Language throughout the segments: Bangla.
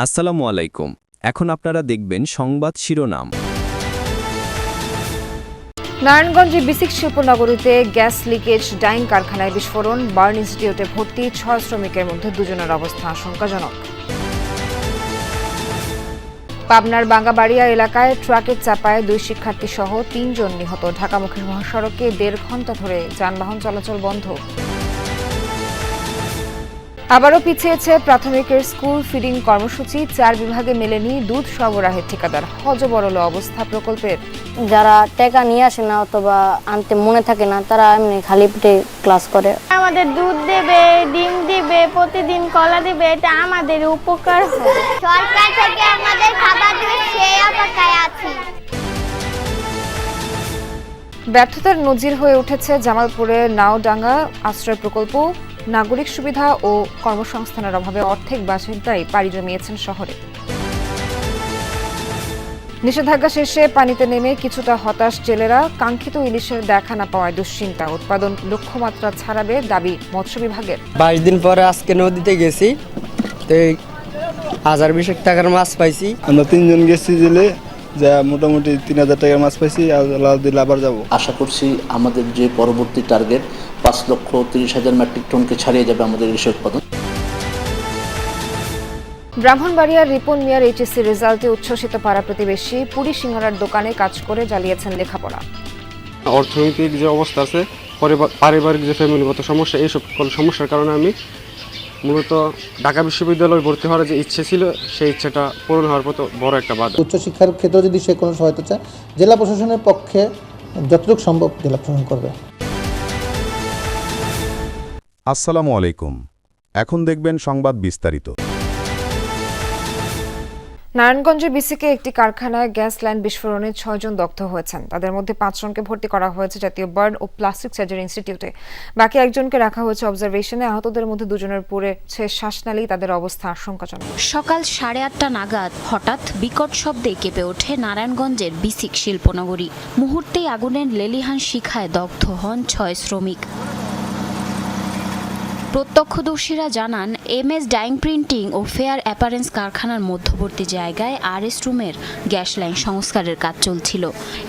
আসসালামু আলাইকুম। এখন আপনারা দেখবেন সংবাদ শিরোনাম। নারায়ণগঞ্জে বিসিক শিল্পনগরীতে গ্যাস লিকেজ, ডাইং কারখানায় বিস্ফোরণ, বার্ন ইনস্টিটিউটে ভর্তি 6 শ্রমিকের মধ্যে 2 জনের অবস্থা আশঙ্কাজনক। পাবনার বাঙ্গাবাড়িয়া এলাকায় ট্রাকের চাপায় 2 শিক্ষার্থী সহ 3 জন নিহত। ঢাকামুখী মহাসড়কে 1.5 ঘণ্টা ধরে যানবাহন চলাচল বন্ধ। আবারও পিছিয়েছে প্রাথমিকের স্কুল ফিডিং কর্মসূচি। 4 বিভাগে মেলেনি দুধ সরবরাহের ঠিকাদার। হযবরল অবস্থা প্রকল্পের। যারা টাকা নিয়ে আসে না অথবা আনতে মনে থাকে না তারা এমনি খালি পেটে ক্লাস করে। আমাদের দুধ দেবে, ডিম দিবে, প্রতিদিন কলা দিবে, এটা আমাদের উপকার হবে। সরকার থেকে আমাদের খাবার দিবে সেই অপেক্ষায় আছি। ব্যর্থতার নজির হয়ে উঠেছে জামালপুরের নাওডাঙ্গা আশ্রয় প্রকল্প। নাগরিক সুবিধা ও কর্মসংস্থানের অভাবে অর্ধেক বাসিন্দাই পাড়ি জমিয়েছেন শহরে। নিষেধাজ্ঞা শেষে পানিতে নেমে কিছুটা হতাশ জেলেরা। কাঙ্ক্ষিত ইলিশের দেখা না পাওয়ায় দুশ্চিন্তা। উৎপাদন লক্ষ্যমাত্রা ছাড়াবে দাবি মৎস্য বিভাগের। 22 দিন পরে আজকে নদীতে গেছি, তো 1020 টাকার মাছ পাইছি। আমরা 3 জন গেছি জেলে, যা মোটামুটি 3000 টাকার মাছ পাইছি। আবার যাবো। আশা করছি আমাদের যে পরবর্তী টার্গেট 5,30,000 মেট্রিক টনকে ছাড়িয়ে যাবে আমাদের ইলিশের উৎপাদন। ব্রাহ্মণবাড়িয়ার রিপন মিয়ার এইচএসসি রেজাল্টে উচ্ছ্বসিত পাড়া প্রতিবেশী। পুরি সিঙ্গারার দোকানে কাজ করে চালিয়েছেন লেখাপড়া। অর্থনৈতিক যে অবস্থা আছে, পারিবারিক যে ফ্যামিলিগত সমস্যা, এইসব সমস্যার কারণে আমি মূলত ঢাকা বিশ্ববিদ্যালয়ে ভর্তি হওয়ার যে ইচ্ছে ছিল সেই ইচ্ছাটা পূরণ হওয়ার মতো বড় একটা বাধা। উচ্চশিক্ষার ক্ষেত্রে যদি সে কোনো সহায়তা চায়, জেলা প্রশাসনের পক্ষে যতটুকু সম্ভব জেলা প্রশাসন করবে। আসসালামু আলাইকুম। এখন দেখবেন সংবাদ বিস্তারিত। নারায়ণগঞ্জের বিসিকে একটি কারখানায় গ্যাস লাইন বিস্ফোরণে 6 জন দগ্ধ হয়েছেন। তাদের মধ্যে 5 জনকে ভর্তি করা হয়েছে জাতীয় বার্ন ও প্লাস্টিক সার্জারি ইনস্টিটিউটে। বাকি একজনকে রাখা হয়েছে অবজারভেশনে। আহতদের মধ্যে 2 জনের পুড়েছে শ্বাসনালী। তাদের অবস্থা আশঙ্কাজনক। সকাল 8:30 নাগাদ হঠাৎ বিকট শব্দে কেঁপে ওঠে নারায়ণগঞ্জের বিসিক শিল্পনগরী। মুহূর্তেই আগুনের লেলিহান শিখায় দগ্ধ হন 6 শ্রমিক। প্রত্যক্ষদর্শীরা জানান, এমএস ডাইং প্রিন্টিং ও ফেয়ার অ্যাপারেন্স কারখানার মধ্যবর্তী জায়গায় আরএস রুমের গ্যাস লাইন সংস্কারের কাজ চলছিল।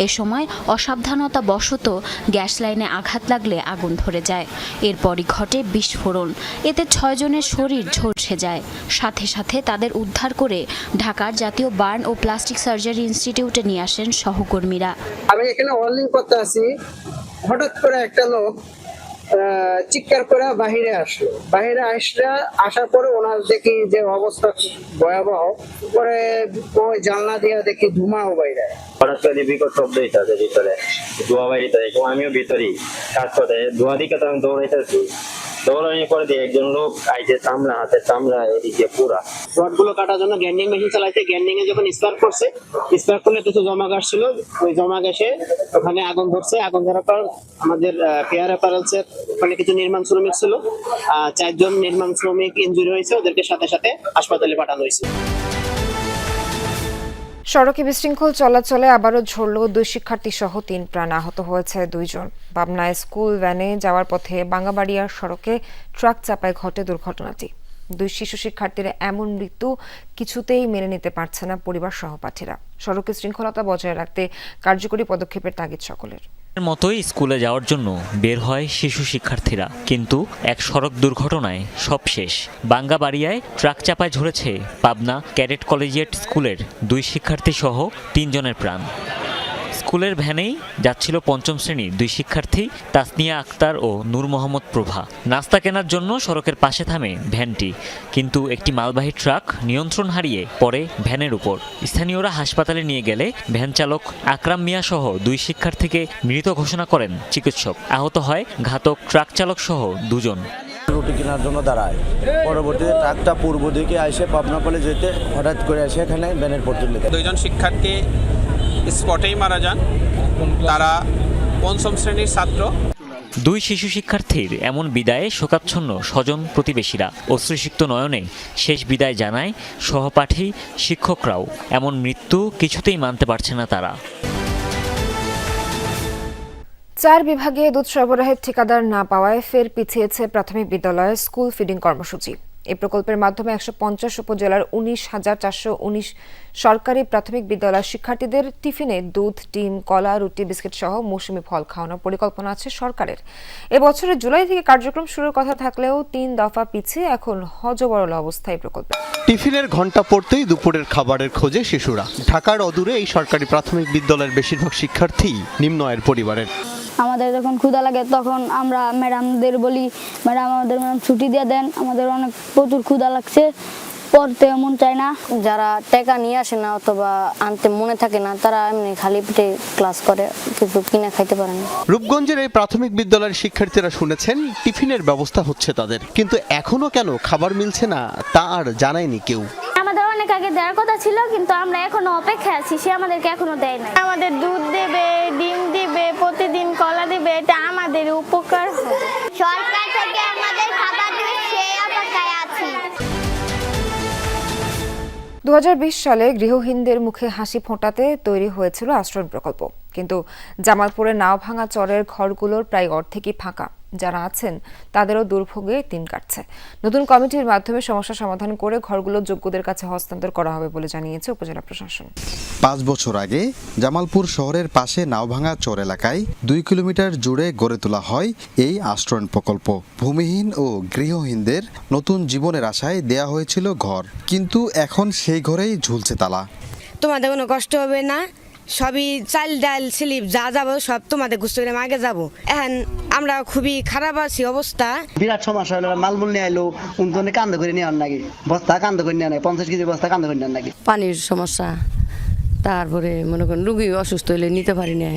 এ সময় অসাবধানতা বশত গ্যাস লাইনে আঘাত লাগলে আগুন ধরে যায়। এরপরই ঘটে বিস্ফোরণ। এতে 6 জনের শরীর ঝলসে যায়। সাথে সাথে তাদের উদ্ধার করে ঢাকার জাতীয় বার্ন ও প্লাস্টিক সার্জারি ইনস্টিটিউটে নিয়ে আসেন সহকর্মীরা। আমি এখানে ওয়ার্নিং করতে আসি, হঠাৎ করে একটা লোক চিৎকার করে বাহিরে আসলো। বাহিরে আসার পরে ওনার দেখি যে অবস্থা ভয়াবহ, পরে ওই জানলা দিয়ে দেখি ধুমাও বাইরে। হঠাৎ করে বিকট শব্দ হইতেছে ভিতরে, ধোঁয়া বাইরেছে। আমিও ভিতরেই কাজ করতে, ধোঁয়া দিকে তো আমি দৌড়াইতেছি। দৌড়ানোর পরে দিয়ে একজন লোক আইছে, চামড়া হাতে চামড়া এদিকে পুরা। রডগুলো কাটার জন্য গ্যান্ডিং মেশিন চালাইছে। গ্যান্ডিং এ যখন স্পার্ক করছে, স্পার্ক করলে কিছু জমা গ্যাস ছিল, ওই জমা গ্যাসে ওখানে আগুন ধরছে। আগুন ধরার পর আমাদের ফেয়ার অ্যাপারেলসের ওখানে কিছু নির্মাণ শ্রমিক ছিল, 4 জন নির্মাণ শ্রমিক ইনজুরি হয়েছে। ওদেরকে সাথে সাথে হাসপাতালে পাঠানো হয়েছে। সড়কে বিশৃঙ্খল চলাচলে আবারও ঝরল 2 শিক্ষার্থী সহ 3 প্রাণ। আহত হয়েছে 2 জন। পাবনায় স্কুল ভ্যানে যাওয়ার পথে বাঙ্গাবাড়িয়ার সড়কে ট্রাক চাপায় ঘটে দুর্ঘটনাটি। 2 শিশু শিক্ষার্থীর এমন মৃত্যু কিছুতেই মেনে নিতে পারছে না পরিবার সহপাঠীরা। সড়কে শৃঙ্খলতা বজায় রাখতে কার্যকরী পদক্ষেপের তাগিদ সকলের। মতোই স্কুলে যাওয়ার জন্য বের হয় শিশু শিক্ষার্থীরা, কিন্তু এক সড়ক দুর্ঘটনায় সব শেষ। বাঙ্গাবাড়িয়ায় ট্রাক চাপায় ঝরেছে পাবনা ক্যাডেট কলেজিয়েট স্কুলের 2 শিক্ষার্থী সহ 3 জনের প্রাণ। স্কুলের ভ্যানেই যাচ্ছিল 5ম শ্রেণীর 2 শিক্ষার্থী তাসনিয়া আক্তার ও নূর মোহাম্মদ প্রভা। নাস্তা কেনার জন্য সড়কের পাশে থামে ভ্যানটি, কিন্তু একটি মালবাহী ট্রাক নিয়ন্ত্রণ হারিয়ে পড়ে ভ্যানের উপর। স্থানীয়রা হাসপাতালে নিয়ে গেলে ভ্যান চালক আকরাম মিয়া সহ 2 শিক্ষার্থীকে মৃত ঘোষণা করেন চিকিৎসক। আহত হয় ঘাতক ট্রাক চালক সহ 2 জন। রুটি কেনার জন্য দাঁড়ায়, পরবর্তীতে ট্রাকটা পূর্ব দিকে আসে পাবনা কলে যেতে হঠাৎ করে আসে এখানে ভ্যানের পর তুলে দেয়। 2 জন শিক্ষার্থী স্পটেই মারা যান। তারা 5ম শ্রেণীর ছাত্র। 2 শিশু শিক্ষার্থীর এমন বিদায়ে শোকাচ্ছন্ন স্বজন প্রতিবেশীরা। অশ্রুসিক্ত নয়নে শেষ বিদায় জানায় সহপাঠী শিক্ষকরাও। এমন মৃত্যু কিছুতেই মানতে পারছে না তারা। 4 বিভাগে দুধ সরবরাহের ঠিকাদার না পাওয়ায় ফের পিছিয়েছে প্রাথমিক বিদ্যালয়ের স্কুল ফিডিং কর্মসূচি। এই প্রকল্পের মাধ্যমে ১৫০ উপজেলার ১৯,৪১৯ সরকারি প্রাথমিক বিদ্যালয়ের শিক্ষার্থীদের টিফিনে দুধ, ডিম, কলা, রুটি, বিস্কিট সহ মৌসুমী ফল খাওয়ানোর পরিকল্পনা আছে সরকারের। এবছরের জুলাই থেকে কার্যক্রম শুরুর কথা থাকলেও ৩ দফা পিছিয়ে এখন হযবরল অবস্থায় প্রকল্প। টিফিনের ঘণ্টা পড়তেই দুপুরের খাবারের খোঁজে শিশুরা। ঢাকার অদূরে এই সরকারি প্রাথমিক বিদ্যালয়ের বেশিরভাগ শিক্ষার্থী নিম্ন আয়ের পরিবারের। আমাদের যখন ক্ষুধা লাগে তখন আমরা ম্যাডামদের বলি, ম্যাডাম ছুটি দিয়ে দেন, আমাদের অনেক প্রচুর ক্ষুধা লাগছে, পড়তে মন চায় না। যারা টাকা নিয়ে আসে না অথবা আনতে মনে থাকে না, তারা এমনি খালি পেটে ক্লাস করে, কিছু কিনে খাইতে পারে না। রূপগঞ্জের এই প্রাথমিক বিদ্যালয়ের শিক্ষার্থীরা শুনেছেন টিফিনের ব্যবস্থা হচ্ছে তাদের, কিন্তু এখনো কেন খাবার মিলছে না তা আর জানায়নি কেউ। আমাদের অনেক আগে দেওয়ার কথা ছিল, কিন্তু আমরা এখনো অপেক্ষায় আছি, সে আমাদেরকে এখনো দেয় না। আমাদের দুধ দেবে, ডিম দিবে, প্রতিদিন কলা দিবে, এটা আমাদের উপকার হবে। সরকার থেকে আমাদের খাবার দিবে সেই অপেক্ষায় আছি। ২০২০ সালে গৃহহীনদের মুখে হাসি ফোটাতে তৈরি হয়েছিল আশ্রয় প্রকল্প, কিন্তু জামালপুরের নাওভাঙা চরের ঘরগুলোর প্রায় অর্ধেকই ফাঁকা। যারা আছেন তাদেরও দুর্ভোগে দিন কাটছে। নতুন কমিটির মাধ্যমে সমস্যা সমাধান করে ঘরগুলো যোগ্যদের কাছে হস্তান্তর করা হবে বলে জানিয়েছে উপজেলা প্রশাসন। ৫ বছর আগে জামালপুর শহরের পাশে নাওভাঙা চর এলাকায় ২ কিলোমিটার জুড়ে গড়ে তোলা হয় এই আশ্রয়ণ প্রকল্প। ভূমিহীন ও গৃহহীনদের নতুন জীবনের আশায় দেয়া হয়েছিল ঘর, কিন্তু এখন সেই ঘরেই ঝুলছে তালা। তোমাদের কোনো কষ্ট হবে না, সবই চাল ডাল স্লিপ যা যাবো সব তোমাদের গুছ করে আগে যাবো। এখন আমরা খুবই খারাপ আছি অবস্থা। বিরাট সমস্যা হলো, মালমূল নিয়ে আইলো উনতনে কান্দ করে নেওয়ার নাকি, বস্তা কান্দ করে নেওয়া নাই, 50 কেজি বস্তা কান্দ করে নেওয়ার নাকি। পানির সমস্যা, তারপরে মনে করেন রুগী অসুস্থ হইলে নিতে পারি না।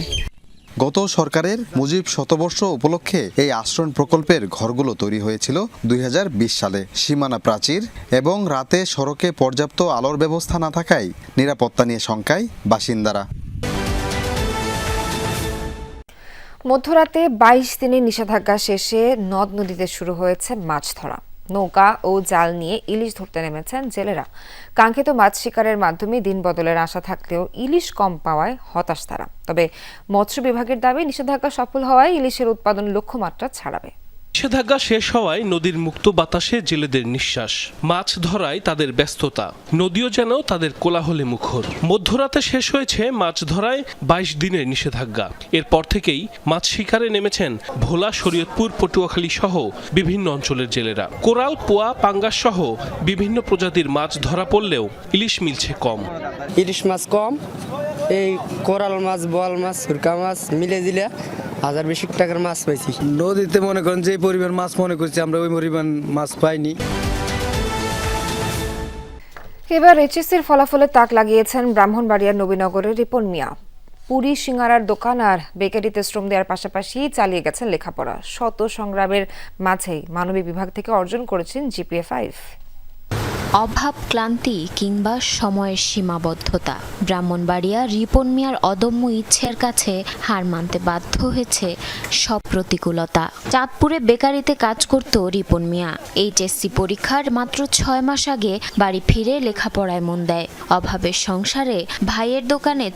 গত সরকারের মুজিব শতবর্ষ উপলক্ষে এই আশ্রয়ণ প্রকল্পের ঘরগুলো তৈরি হয়েছিল ২০২০ সালে। সীমানা প্রাচীর এবং রাতে সড়কে পর্যাপ্ত আলোর ব্যবস্থা না থাকায় নিরাপত্তা নিয়ে শঙ্কায় বাসিন্দারা। মধ্যরাতে ২২ দিনের নিষেধাজ্ঞা শেষে নদ নদীতে শুরু হয়েছে মাছ ধরা। নৌকা ও জাল নিয়ে ইলিশ ধরতে নেমেছেন জেলেরা। কাঙ্ক্ষিত মাছ শিকারের মাধ্যমে দিন বদলের আশা থাকলেও ইলিশ কম পাওয়ায় হতাশ তারা। তবে মৎস্য বিভাগের দাবি, নিষেধাজ্ঞা সফল হওয়ায় ইলিশের উৎপাদন লক্ষ্যমাত্রা ছাড়াবে। নিষেধাজ্ঞা শেষ হওয়ায় নদীর মুক্ত বাতাসে জেলেদের নিঃশ্বাস, মাছ ধরায় তাদের ব্যস্ততা, নদীও যেন তাদের কোলাহলে মুখর। মধ্যরাতে শেষ হয়েছে মাছ ধরায় ২২ দিনের নিষেধাজ্ঞা। এরপর থেকেই মাছ শিকারে নেমেছেন ভোলা, শরীয়তপুর, পটুয়াখালী সহ বিভিন্ন অঞ্চলের জেলেরা। কোরাল, পোয়া, পাঙ্গাস সহ বিভিন্ন প্রজাতির মাছ ধরা পড়লেও ইলিশ মিলছে কম। ইলিশ মাছ কম, এই কোরাল মাছ, বোয়াল মাছ, সুরকা মাছ মিলে দিলে ১,০২০ টাকার মাছ পাইছি। নদীতে মনে করেন যে পরিমাণ মাছ মনে করছি আমরা ওই পরিমাণ মাছ পাইনি। এবার এইচএসসির ফলাফলে তাক লাগিয়েছেন ব্রাহ্মণবাড়িয়ার নবীনগরের রিপন মিয়া। পুরি সিঙ্গারার দোকান আর বেকারিতে শ্রম দেওয়ার পাশাপাশি চালিয়ে গেছেন লেখাপড়া। শত সংগ্রামের মাঝেই মানবিক বিভাগ থেকে অর্জন করেছেন জিপিএ 5। অভাব, ক্লান্তি কিংবা সময়ের সীমাবদ্ধতা, ব্রাহ্মণবাড়িয়া রিপন মিয়ার অদম্য ইচ্ছের কাছে হার মানতে বাধ্য হয়েছে সব প্রতিকূলতা। চাঁদপুরে বেকারিতে কাজ করত রিপন মিয়া। এইচএসসি পরীক্ষার মাত্র 6 মাস আগে বাড়ি ফিরে লেখাপড়ায় মন দেয়। অভাবের সংসারে ভাইয়ের দোকানে